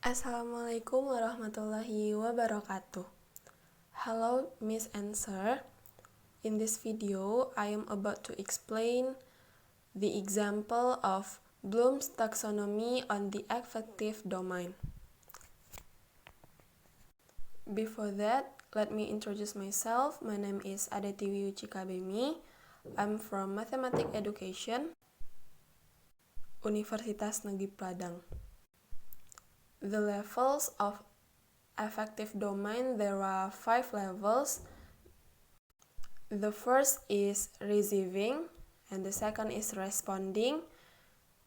Assalamualaikum warahmatullahi wabarakatuh. Hello, Miss and Sir. In this video, I am about to explain the example of Bloom's taxonomy on the affective domain. Before that, let me introduce myself. My name is Adek Tiwi Wucika Bemi. I'm from Mathematics Education, Universitas Negeri Padang. The levels of affective domain, there are 5 levels. The first is receiving, and the second is responding,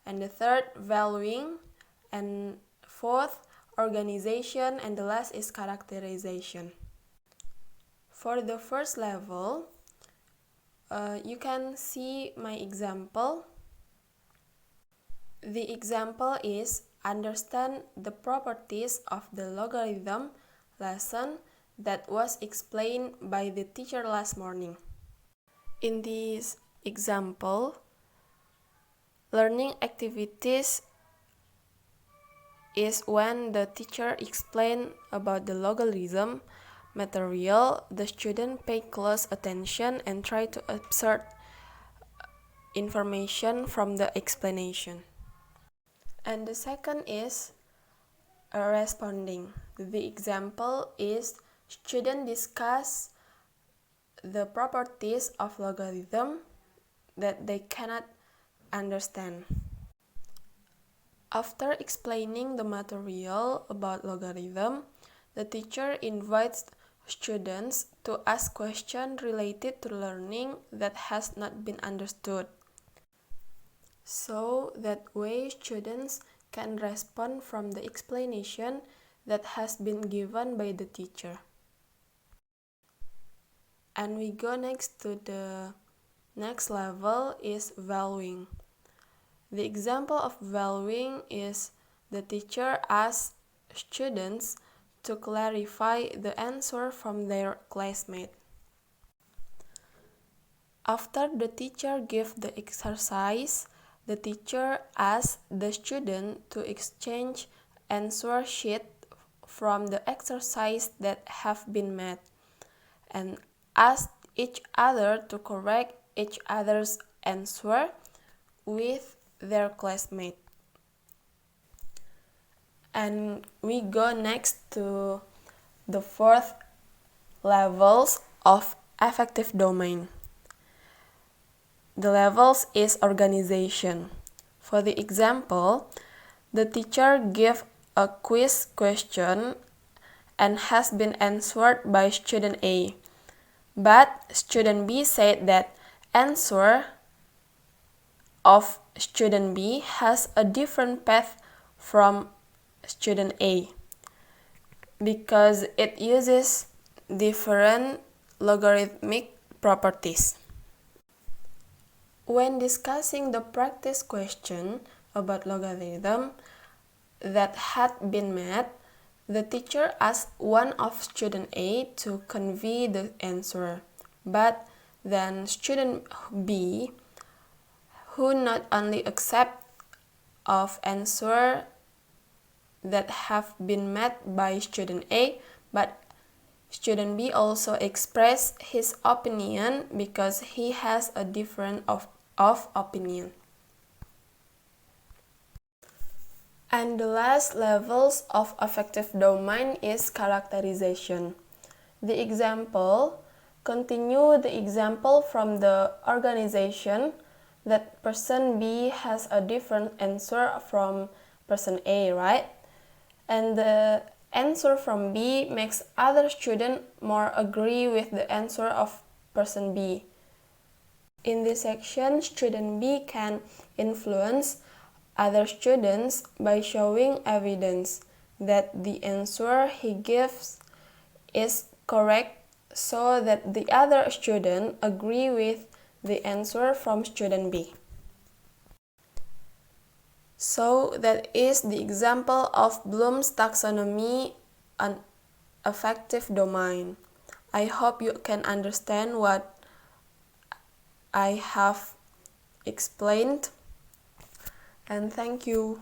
and the third valuing, and fourth organization, and the last is characterization. For the first level, you can see my example. The example is understand the properties of the logarithm lesson that was explained by the teacher last morning. In this example, learning activities is when the teacher explained about the logarithm material, the student pay close attention and try to observe information from the explanation. And the second is responding. The example is student discuss the properties of logarithm that they cannot understand. After explaining the material about logarithm, the teacher invites students to ask questions related to learning that has not been understood. So that way students can respond from the explanation that has been given by the teacher. And we go next to the next level is valuing. The example of valuing is the teacher asks students to clarify the answer from their classmate. After the teacher gives the exercise, the teacher asks the student to exchange answer sheet from the exercise that have been made and ask each other to correct each other's answer with their classmate. And we go next to the fourth levels of affective domain. The levels is organization. For the example, the teacher gave a quiz question and has been answered by student A. But student B said that answer of student B has a different path from student A because it uses different logarithmic properties. When discussing the practice question about logarithm that had been met, the teacher asked one of student A to convey the answer, but then student B, who not only accept of answer that have been met by student A, but student B also expressed his opinion because he has a difference of opinion. And the last levels of affective domain is characterization. The example continue the example from the organization that person B has a different answer from person A, right? And the answer from B makes other student more agree with the answer of person B. In this section, student B can influence other students by showing evidence that the answer he gives is correct so that the other student agree with the answer from student B. So that is the example of Bloom's taxonomy on affective domain. I hope you can understand what I have explained, and thank you.